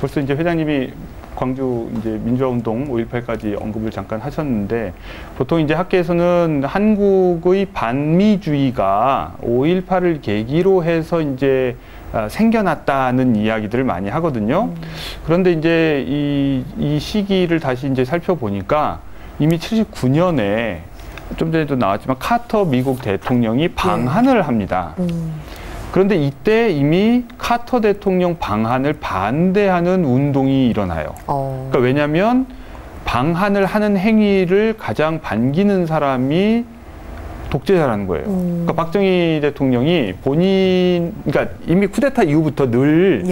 벌써 이제 회장님이 광주 이제 민주화운동 5.18까지 언급을 잠깐 하셨는데, 보통 이제 학계에서는 한국의 반미주의가 5.18을 계기로 해서 이제 생겨났다는 이야기들을 많이 하거든요. 그런데 이제 이 시기를 다시 이제 살펴보니까 이미 79년에 좀 전에도 나왔지만 카터 미국 대통령이 방한을 합니다. 그런데 이때 이미 카터 대통령 방한을 반대하는 운동이 일어나요. 그러니까 왜냐하면 방한을 하는 행위를 가장 반기는 사람이 독재자라는 거예요. 그러니까 박정희 대통령이 그러니까 이미 쿠데타 이후부터 늘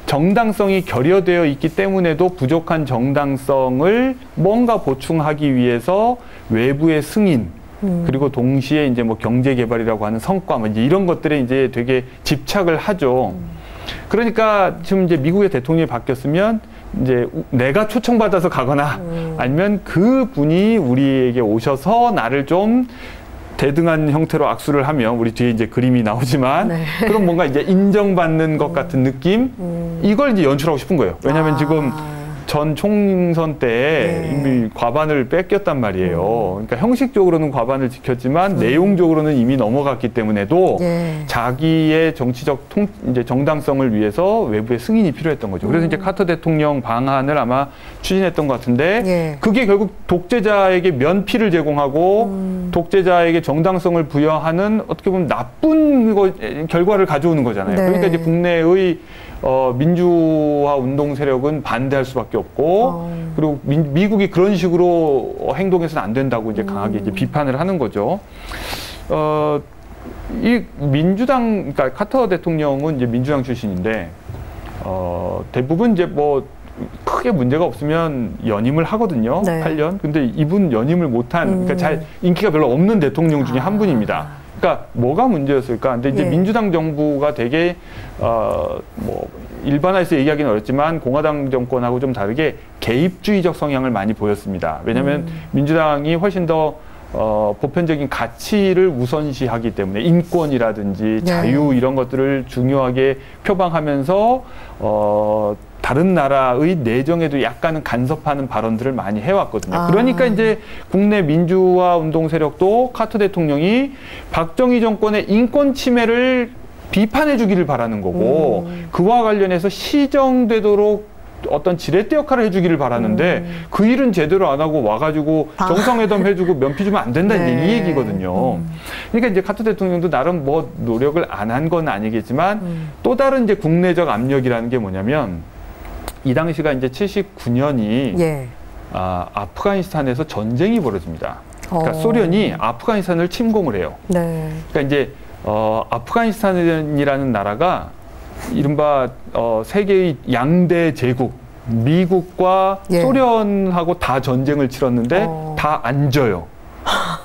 정당성이 결여되어 있기 때문에도 부족한 정당성을 뭔가 보충하기 위해서 외부의 승인, 그리고 동시에 이제 뭐 경제 개발이라고 하는 성과, 뭐 이제 이런 것들에 이제 되게 집착을 하죠. 그러니까 지금 이제 미국의 대통령이 바뀌었으면 이제 내가 초청받아서 가거나 아니면 그 분이 우리에게 오셔서 나를 좀 대등한 형태로 악수를 하면, 우리 뒤에 이제 그림이 나오지만 그럼 뭔가 이제 인정받는 것 같은 느낌, 이걸 이제 연출하고 싶은 거예요. 왜냐하면 지금 전 총선 때 이미 과반을 뺏겼단 말이에요. 그러니까 형식적으로는 과반을 지켰지만 내용적으로는 이미 넘어갔기 때문에도 자기의 정치적 이제 정당성을 위해서 외부의 승인이 필요했던 거죠. 그래서 이제 카터 대통령 방한을 아마 추진했던 것 같은데 그게 결국 독재자에게 면피를 제공하고 독재자에게 정당성을 부여하는 어떻게 보면 나쁜 결과를 가져오는 거잖아요. 그러니까 이제 국내의 민주화 운동 세력은 반대할 수밖에 없고, 그리고 미국이 그런 식으로 행동해서는 안 된다고 이제 강하게 이제 비판을 하는 거죠. 이 민주당, 그러니까 카터 대통령은 이제 민주당 출신인데, 대부분 이제 뭐 크게 문제가 없으면 연임을 하거든요. 8년. 근데 이분 연임을 못한, 그러니까 인기가 별로 없는 대통령 중에 한 분입니다. 그러니까 뭐가 문제였을까? 근데 이제 민주당 정부가 되게 뭐 일반화해서 얘기하기는 어렵지만 공화당 정권하고 좀 다르게 개입주의적 성향을 많이 보였습니다. 왜냐하면 민주당이 훨씬 더 보편적인 가치를 우선시하기 때문에 인권이라든지 자유 이런 것들을 중요하게 표방하면서 다른 나라의 내정에도 약간은 간섭하는 발언들을 많이 해왔거든요. 그러니까 이제 국내 민주화 운동 세력도 카터 대통령이 박정희 정권의 인권 침해를 비판해 주기를 바라는 거고, 그와 관련해서 시정되도록 어떤 지렛대 역할을 해주기를 바라는데 그 일은 제대로 안 하고 와가지고 정상회담 해주고 면피 주면 안 된다, 이제 이 얘기거든요. 그러니까 이제 카터 대통령도 나름 뭐 노력을 안 한 건 아니겠지만 또 다른 이제 국내적 압력이라는 게 뭐냐면, 이 당시가 이제 79년이 아프가니스탄에서 전쟁이 벌어집니다. 그러니까 소련이 아프가니스탄을 침공을 해요. 그러니까 이제 아프가니스탄이라는 나라가 이른바 세계의 양대 제국, 미국과 소련하고 다 전쟁을 치렀는데 다 안 져요.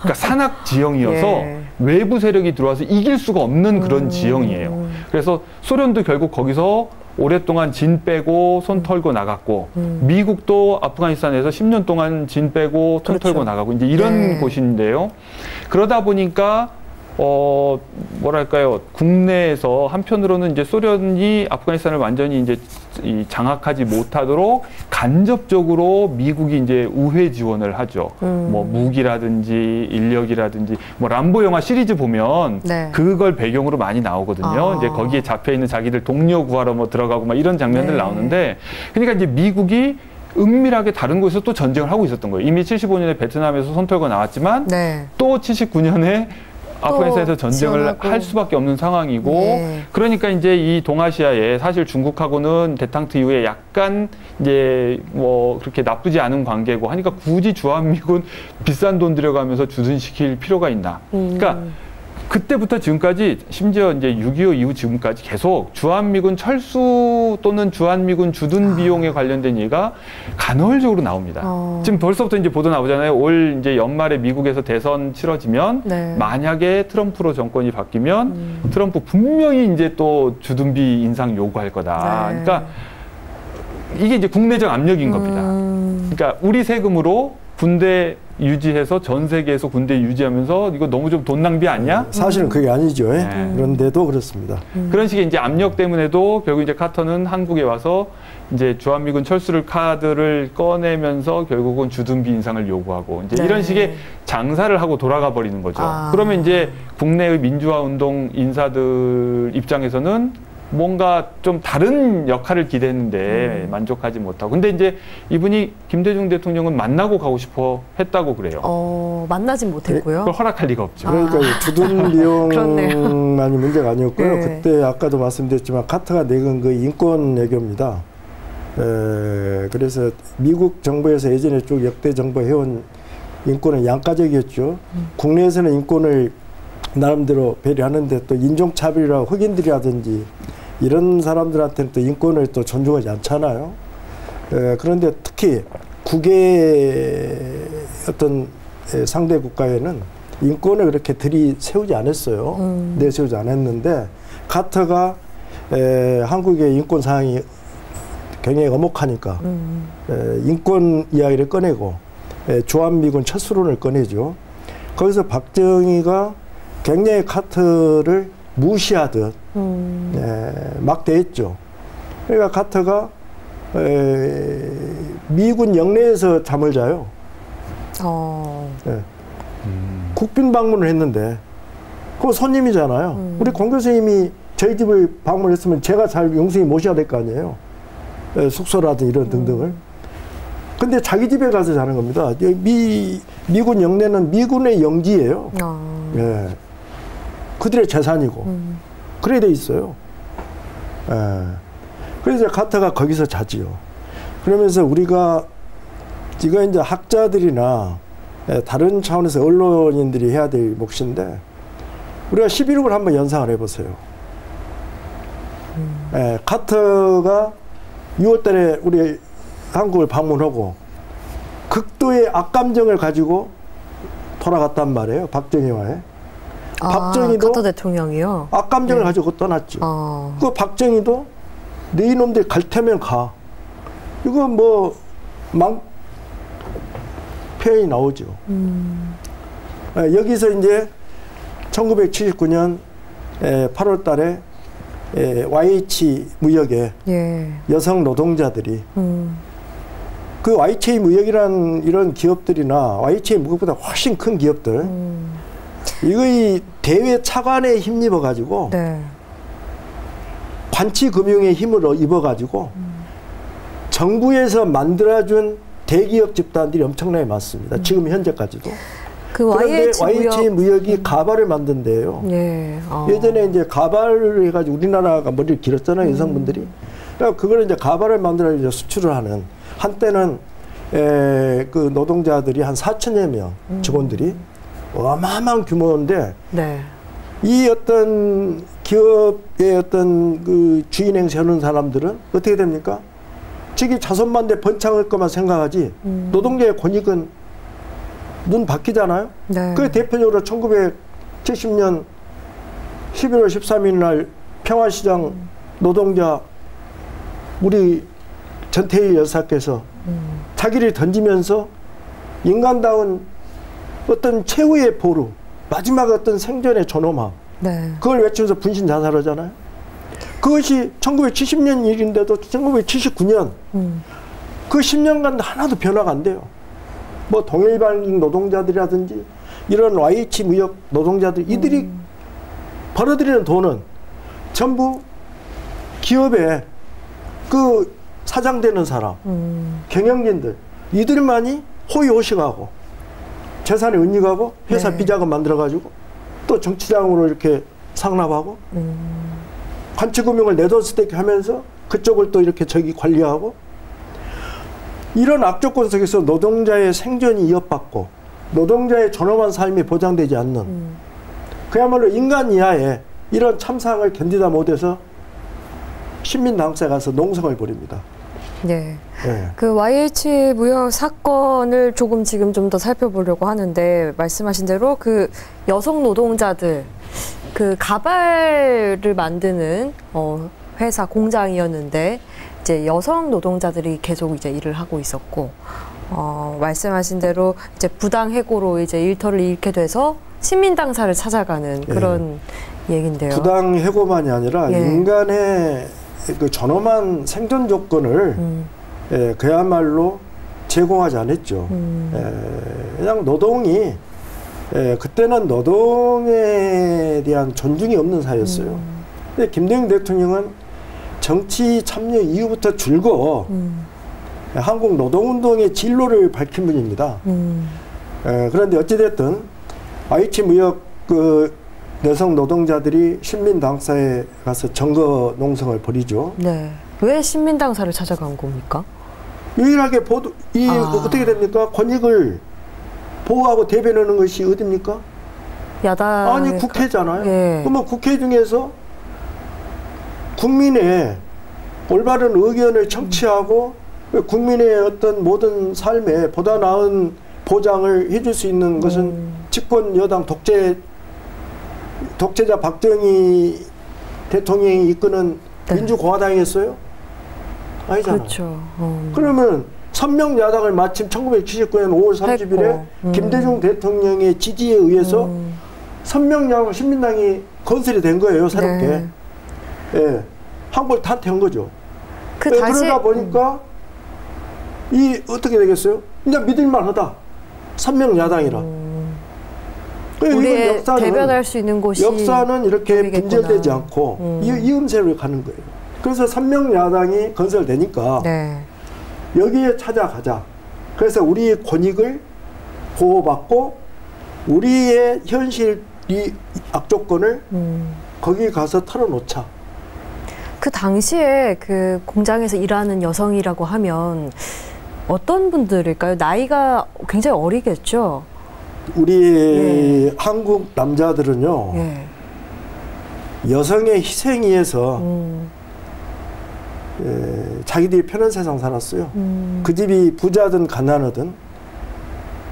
그러니까 산악 지형이어서 외부 세력이 들어와서 이길 수가 없는 그런 지형이에요. 그래서 소련도 결국 거기서 오랫동안 진 빼고 손 털고 나갔고, 미국도 아프가니스탄에서 10년 동안 진 빼고 손 털고 나가고, 이제 이런 곳인데요. 그러다 보니까 뭐랄까요, 국내에서 한편으로는 이제 소련이 아프가니스탄을 완전히 이제 장악하지 못하도록 간접적으로 미국이 이제 우회 지원을 하죠. 뭐 무기라든지 인력이라든지, 뭐 람보 영화 시리즈 보면 그걸 배경으로 많이 나오거든요. 이제 거기에 잡혀 있는 자기들 동료 구하러 뭐 들어가고 막 이런 장면들 나오는데, 그러니까 이제 미국이 은밀하게 다른 곳에서 또 전쟁을 하고 있었던 거예요. 이미 75년에 베트남에서 손 털고 나왔지만 또 79년에 아프가니스탄에서 전쟁을 지원하고. 할 수밖에 없는 상황이고, 그러니까 이제 이 동아시아에 사실 중국하고는 대탕트 이후에 약간 이제 뭐 그렇게 나쁘지 않은 관계고 하니까 굳이 주한미군 비싼 돈 들여가면서 주둔시킬 필요가 있나? 그러니까 그때부터 지금까지, 심지어 이제 6.25 이후 지금까지 계속 주한미군 철수 또는 주한미군 주둔 비용에 관련된 얘기가 간헐적으로 나옵니다. 지금 벌써부터 이제 보도 나오잖아요. 올 이제 연말에 미국에서 대선 치러지면 만약에 트럼프로 정권이 바뀌면 트럼프 분명히 이제 또 주둔비 인상 요구할 거다. 그러니까 이게 이제 국내적 압력인 겁니다. 그러니까 우리 세금으로 군대 유지해서 전 세계에서 군대 유지하면서 이거 너무 좀 돈 낭비 아니야? 사실은 그게 아니죠. 그런데도 그렇습니다. 그런 식의 이제 압력 때문에도 결국 이제 카터는 한국에 와서 이제 주한미군 철수를 카드를 꺼내면서 결국은 주둔비 인상을 요구하고 이제 네. 이런 식의 장사를 하고 돌아가 버리는 거죠. 그러면 이제 국내의 민주화 운동 인사들 입장에서는 뭔가 좀 다른 역할을 기대했는데 만족하지 못하고. 근데 이제 이분이 김대중 대통령은 만나고 가고 싶어 했다고 그래요. 만나진 못했고요. 그걸 허락할 리가 없죠. 그러니까 주둔 비용만이 문제가 아니었고요. 네. 그때 아까도 말씀드렸지만 카터가 내건 그 인권 외교입니다. 그래서 미국 정부에서 예전에 쭉 역대 정부 해온 인권은 양가적이었죠. 국내에서는 인권을 나름대로 배려하는데 또 인종차별이라고 흑인들이라든지 이런 사람들한테는 또 인권을 또 존중하지 않잖아요. 그런데 특히 국외 어떤 상대 국가에는 인권을 그렇게 들이세우지 않았어요. 내세우지 않았는데 카터가 한국의 인권 상황이 굉장히 엄혹하니까 인권 이야기를 꺼내고 주한미군 철수론을 꺼내죠. 거기서 박정희가 굉장히 카터를 무시하듯 막 대했죠. 그러니까 카터가 미군 영내에서 잠을 자요. 국빈 방문을 했는데 그거 손님이잖아요. 우리 공 교수님이 저희 집을 방문했으면 제가 잘 용수님 모셔야 될 거 아니에요. 숙소라든 이런 등등을. 근데 자기 집에 가서 자는 겁니다. 미군 영내는 미군의 영지예요. 그들의 재산이고 그래야 돼 있어요. 그래서 카터가 거기서 자지요. 그러면서 우리가 이거 이제 학자들이나 다른 차원에서 언론인들이 해야 될 몫인데 우리가 11.6을 한번 연상을 해보세요. 카터가 6월달에 우리 한국을 방문하고 극도의 악감정을 가지고 돌아갔단 말이에요. 박정희와의. 박정희도 카터 대통령이요? 악감정을 가지고 떠났죠. 그 박정희도 네 이놈들 갈 테면 가. 이거 뭐 표현이 나오죠. 여기서 이제 1979년 8월 달에 YH 무역에 여성 노동자들이 그 YH 무역이란 이런 기업들이나 YH 무역보다 훨씬 큰 기업들 이거의 대외 차관에 힘입어 가지고 관치금융에 힘을 입어 가지고 정부에서 만들어준 대기업 집단들이 엄청나게 많습니다. 지금 현재까지도. 그 그런데 YH 무역이 가발을 만든대요. 예전에 이제 가발을 해가지고 우리나라가 머리를 길었잖아요, 여성분들이. 그러니까 그걸 이제 가발을 만들어 이제 수출을 하는 한때는 그 노동자들이 한 4천여 명 직원들이 어마어마한 규모인데 이 어떤 기업의 어떤 그 주인 행세하는 사람들은 어떻게 됩니까? 자기 자손만대 번창할 것만 생각하지 노동자의 권익은 눈 바뀌잖아요. 그 대표적으로 1970년 11월 13일 날 평화시장 노동자 우리 전태일 여사께서 자기를 던지면서 인간다운 어떤 최후의 보루, 마지막 어떤 생존의 존엄함 그걸 외치면서 분신 자살하잖아요. 그것이 1970년 일인데도 1979년 그 10년간 하나도 변화가 안 돼요. 뭐 동일반익 노동자들이라든지 이런 YH 무역 노동자들 이들이 벌어들이는 돈은 전부 기업에 그 사장되는 사람 경영진들 이들만이 호의호식하고 재산에 은닉하고 회사 비자금 만들어 가지고 또 정치장으로 이렇게 상납하고 관치금융을 내돈스테이크 하면서 그쪽을 또 이렇게 저기 관리하고 이런 악조건 속에서 노동자의 생존이 위협받고 노동자의 존엄한 삶이 보장되지 않는 그야말로 인간 이하의 이런 참상을 견디다 못해서 신민당사에 가서 농성을 벌입니다. 그 YH 무역 사건을 조금 지금 좀 더 살펴보려고 하는데 말씀하신 대로 그 여성 노동자들 그 가발을 만드는 회사 공장이었는데 이제 여성 노동자들이 계속 이제 일을 하고 있었고 말씀하신 대로 이제 부당 해고로 이제 일터를 잃게 돼서 시민 당사를 찾아가는 그런 얘긴데요. 부당 해고만이 아니라 인간의 그 존엄한 생존 조건을 그야말로 제공하지 않았죠. 그냥 노동이 그때는 노동에 대한 존중이 없는 사회였어요. 근데 김대중 대통령은 정치 참여 이후부터 줄고 한국 노동운동의 진로를 밝힌 분입니다. 그런데 어찌됐든 IH 무역 그 여성 노동자들이 신민당사에 가서 정거 농성을 벌이죠. 네. 왜 신민당사를 찾아간 겁니까? 유일하게 어떻게 됩니까? 권익을 보호하고 대변하는 것이 어딥니까? 야당. 아니, 국회잖아요. 그러면 국회 중에서 국민의 올바른 의견을 청취하고 국민의 어떤 모든 삶에 보다 나은 보장을 해줄 수 있는 것은 집권 여당 독재자 박정희 대통령이 이끄는 민주공화당이었어요? 아니잖아요. 그렇죠. 그러면 선명야당을 마침 1979년 5월 30일에 김대중 대통령의 지지에 의해서 선명야당 신민당이 건설이 된 거예요, 새롭게. 한걸 탄퇴한 거죠. 그러다 보니까 어떻게 되겠어요? 이제 믿을만하다. 선명야당이라. 우리의 대변할 수 있는 곳이 역사는 이렇게 빈절되지 않고 이음새로 가는 거예요. 그래서 선명야당이 건설되니까 여기에 찾아가자. 그래서 우리의 권익을 보호받고 우리의 현실 이 악조건을 거기 가서 털어놓자. 그 당시에 그 공장에서 일하는 여성이라고 하면 어떤 분들일까요? 나이가 굉장히 어리겠죠? 우리 한국 남자들은요, 여성의 희생에 의해서 자기들이 편한 세상 살았어요. 그 집이 부자든 가난하든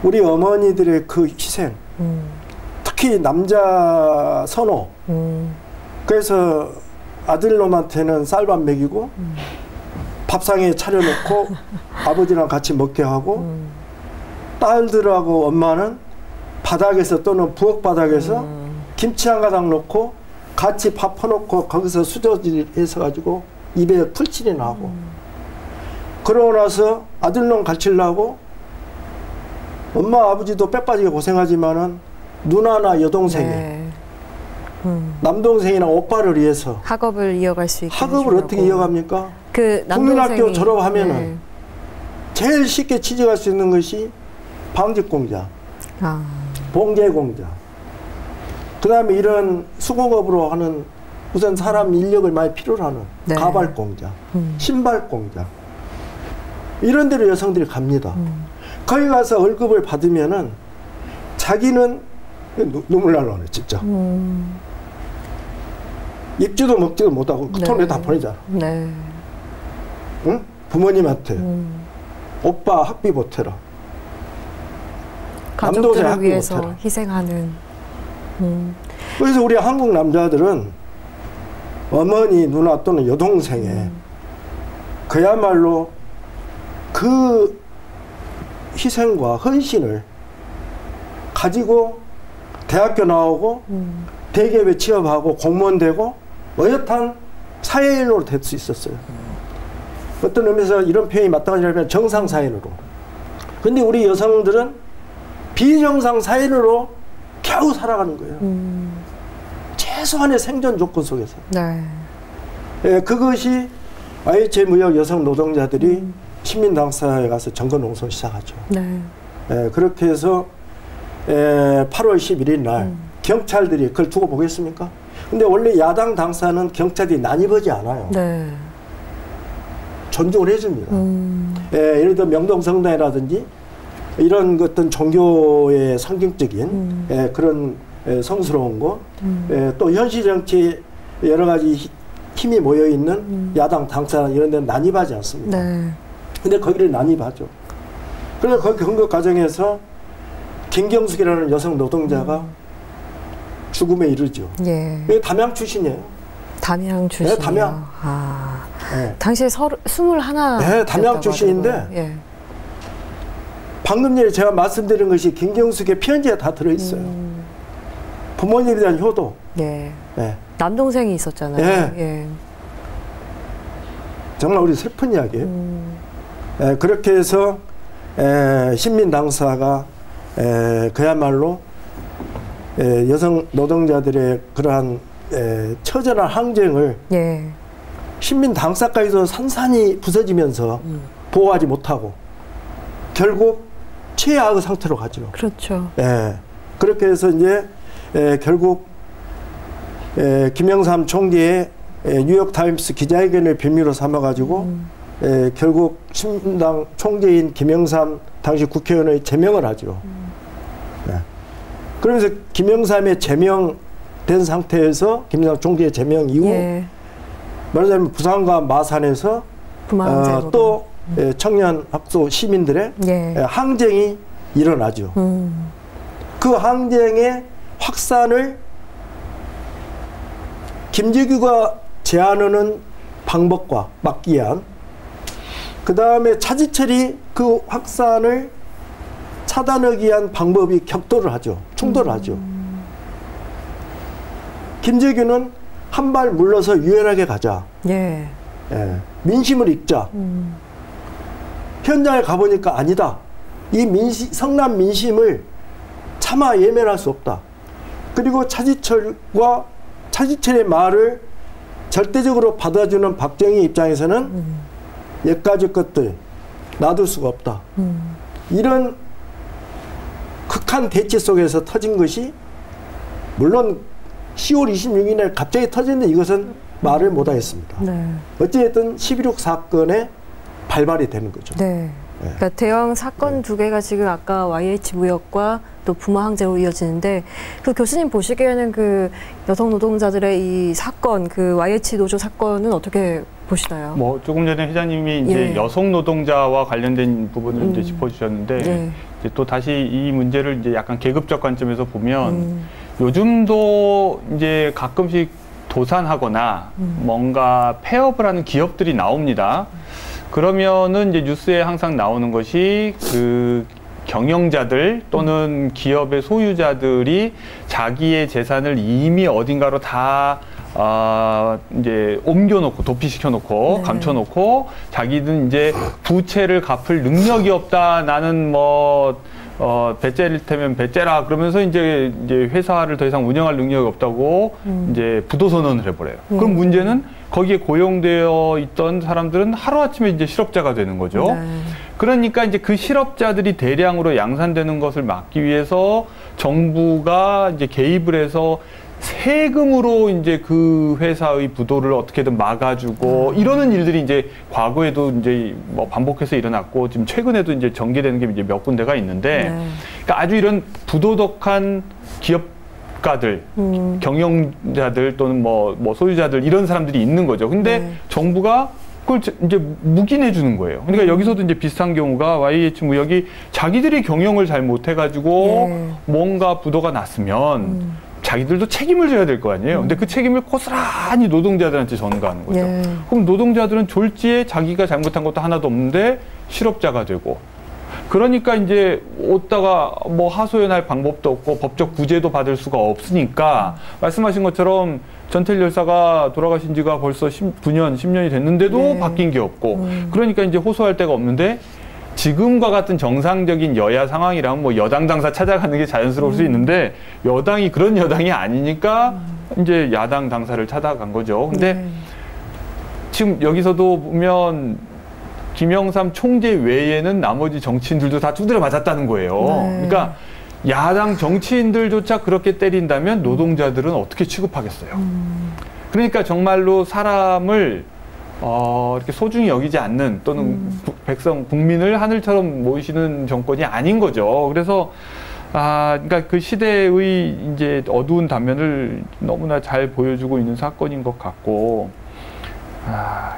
우리 어머니들의 그 희생, 특히 남자 선호. 그래서 아들놈한테는 쌀밥 먹이고 밥상에 차려놓고 아버지랑 같이 먹게 하고 딸들하고 엄마는 바닥에서 또는 부엌 바닥에서 김치 한 가닥 넣고 같이 밥 퍼놓고 거기서 수저질 해서 가지고 입에 풀칠이 나고 그러고 나서 아들놈 가르치려고 엄마 아버지도 빼빠지게 고생하지만은 누나나 여동생이 남동생이나 오빠를 위해서 학업을 이어갈 수 있게 학업을 어떻게 이어갑니까? 그 국민학교 졸업하면은 제일 쉽게 취직할 수 있는 것이 방직공자, 봉제공자, 그 다음에 이런 수공업으로 하는 우선 사람 인력을 많이 필요로 하는 가발공자, 신발공자 이런 데로 여성들이 갑니다. 거기 가서 월급을 받으면은 자기는 눈물 날라 그래 진짜. 입지도 먹지도 못하고 그 돈에 다 보내잖아. 응? 부모님한테 오빠 학비 보태라. 가족들을 위해서 보태라. 희생하는. 그래서 우리 한국 남자들은 어머니, 누나 또는 여동생의 그야말로 그 희생과 헌신을 가지고 대학교 나오고 대기업에 취업하고 공무원 되고 어엿한 사회인으로 될 수 있었어요. 어떤 의미에서 이런 표현이 마땅하냐면 정상사회인으로. 근데 우리 여성들은 비정상 사회인으로 겨우 살아가는 거예요. 최소한의 생존 조건 속에서. 그것이 IH 무역 여성 노동자들이 신민당사에 가서 정거농성 시작하죠. 그렇게 해서 8월 11일 날 경찰들이 그걸 두고 보겠습니까? 근데 원래 야당 당사는 경찰이 난입하지 않아요. 존중을 해줍니다. 예를 들어 명동성당이라든지 이런 어떤 종교의 상징적인 그런 성스러운 거, 또 현실 정치에 여러 가지 힘이 모여 있는 야당 당사 이런 데는 난입하지 않습니다. 근데 거기를 난입하죠. 그래서 거기 근거 과정에서 김경숙이라는 여성 노동자가 죽음에 이르죠. 담양 출신이에요. 담양 출신이요? 네, 담양. 당시에 21. 네, 담양 출신인데 방금 전에 제가 말씀드린 것이 김경숙의 편지에 다 들어있어요. 부모님에 대한 효도. 예. 예. 남동생이 있었잖아요. 예. 예. 정말 우리 슬픈 이야기예요. 그렇게 해서 신민 당사가 그야말로 여성 노동자들의 그러한 처절한 항쟁을 예. 신민 당사까지도 산산이 부서지면서 보호하지 못하고 결국 최악의 상태로 가죠. 그렇죠. 그렇게 해서 이제 결국 김영삼 총리의 뉴욕타임스 기자회견을 빌미로 삼아가지고 결국 신민당 총재인 김영삼 당시 국회의원의 제명을 하죠. 그러면서 김영삼의 제명된 상태에서 김영삼 총재의 제명 이후 예. 말하자면 부산과 마산에서 또 청년 학소 시민들의 예. 항쟁이 일어나죠. 그 항쟁의 확산을 김재규가 제안하는 방법과 막기 위한 그 다음에 차지철이 그 확산을 차단하기 위한 방법이 격돌을 하죠. 충돌을 하죠. 김재규는 한 발 물러서 유연하게 가자. 예. 민심을 읽자. 현장에 가보니까 아니다. 이 성남 민심을 차마 예면할 수 없다. 그리고 차지철의 말을 절대적으로 받아주는 박정희 입장에서는 옛가지 것들 놔둘 수가 없다. 이런 극한 대치 속에서 터진 것이 물론 10월 26일에 갑자기 터졌는데 이것은 말을 못하겠습니다. 네. 어찌됐든 11.6 사건의 발발이 되는 거죠. 네. 그러니까 대형 사건 두 개가 지금 아까 YH 무역과 또 부마 항쟁으로 이어지는데 그 교수님 보시기에는 그 여성 노동자들의 이 사건, 그 YH 노조 사건은 어떻게 보시나요? 뭐 조금 전에 회장님이 이제 예. 여성 노동자와 관련된 부분을 이제 짚어주셨는데 예. 이제 또 다시 이 문제를 이제 약간 계급적 관점에서 보면 요즘도 이제 가끔씩 도산하거나 뭔가 폐업을 하는 기업들이 나옵니다. 그러면은 이제 뉴스에 항상 나오는 것이 그 경영자들 또는 기업의 소유자들이 자기의 재산을 이미 어딘가로 다 이제 옮겨놓고 도피시켜놓고 네. 감춰놓고 자기는 이제 부채를 갚을 능력이 없다. 나는 뭐 배째릴 테면 배째라 그러면서 이제 회사를 더 이상 운영할 능력이 없다고 이제 부도선언을 해버려요. 그럼 문제는 거기에 고용되어 있던 사람들은 하루아침에 이제 실업자가 되는 거죠. 네. 그러니까 이제 그 실업자들이 대량으로 양산되는 것을 막기 위해서 정부가 이제 개입을 해서 세금으로 이제 그 회사의 부도를 어떻게든 막아주고 이러는 일들이 이제 과거에도 이제 뭐 반복해서 일어났고 지금 최근에도 이제 전개되는 게 이제 몇 군데가 있는데 네. 그러니까 아주 이런 부도덕한 기업가들, 경영자들 또는 뭐 소유자들 이런 사람들이 있는 거죠. 근데 네. 정부가 그걸 이제 묵인해 주는 거예요. 그러니까 여기서도 이제 비슷한 경우가 YH 무역이 자기들이 경영을 잘 못해가지고 네. 뭔가 부도가 났으면 자기들도 책임을 져야 될 거 아니에요. 근데 그 책임을 고스란히 노동자들한테 전가하는 거죠. 예. 그럼 노동자들은 졸지에 자기가 잘못한 것도 하나도 없는데 실업자가 되고 그러니까 이제 오다가 뭐 하소연할 방법도 없고 법적 구제도 받을 수가 없으니까 말씀하신 것처럼 전태일 열사가 돌아가신 지가 벌써 9년, 10년이 됐는데도 네. 바뀐 게 없고 그러니까 이제 호소할 데가 없는데 지금과 같은 정상적인 여야 상황이라면 뭐 여당 당사 찾아가는 게 자연스러울 수 있는데 여당이 그런 여당이 아니니까 이제 야당 당사를 찾아간 거죠. 근데 네. 지금 여기서도 보면 김영삼 총재 외에는 나머지 정치인들도 다 두드려 맞았다는 거예요. 네. 그러니까 야당 정치인들조차 그렇게 때린다면 노동자들은 어떻게 취급하겠어요. 그러니까 정말로 사람을 이렇게 소중히 여기지 않는 또는 백성, 국민을 하늘처럼 모시는 정권이 아닌 거죠. 그래서 그러니까 그 시대의 이제 어두운 단면을 너무나 잘 보여주고 있는 사건인 것 같고,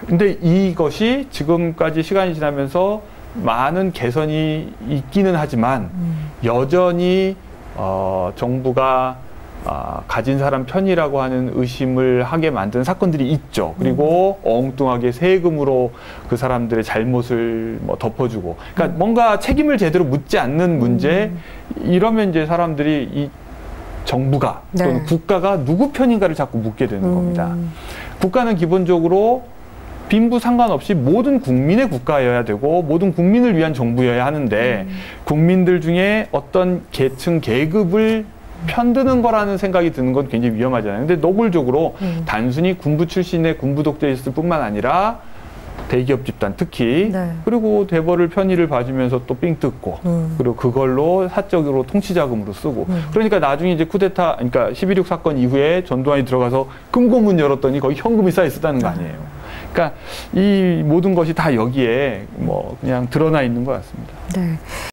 근데 이것이 지금까지 시간이 지나면서 많은 개선이 있기는 하지만 여전히 정부가 가진 사람 편이라고 하는 의심을 하게 만든 사건들이 있죠. 그리고 엉뚱하게 세금으로 그 사람들의 잘못을 뭐 덮어주고, 그러니까 뭔가 책임을 제대로 묻지 않는 문제, 이러면 이제 사람들이 이 정부가 또는 네. 국가가 누구 편인가를 자꾸 묻게 되는 겁니다. 국가는 기본적으로 빈부 상관없이 모든 국민의 국가여야 되고 모든 국민을 위한 정부여야 하는데 국민들 중에 어떤 계층, 계급을 편드는 거라는 생각이 드는 건 굉장히 위험하잖아요. 근데 노골적으로 단순히 군부 출신의 군부 독재였을 뿐만 아니라 대기업 집단 특히 네. 그리고 대벌을 편의를 봐주면서 또 삥 뜯고 그리고 그걸로 사적으로 통치자금으로 쓰고 그러니까 나중에 이제 쿠데타 그러니까 11.6 사건 이후에 전두환이 들어가서 금고문 열었더니 거기 현금이 쌓여 있었다는 거 아니에요. 그러니까 이 모든 것이 다 여기에 뭐 그냥 드러나 있는 것 같습니다. 네.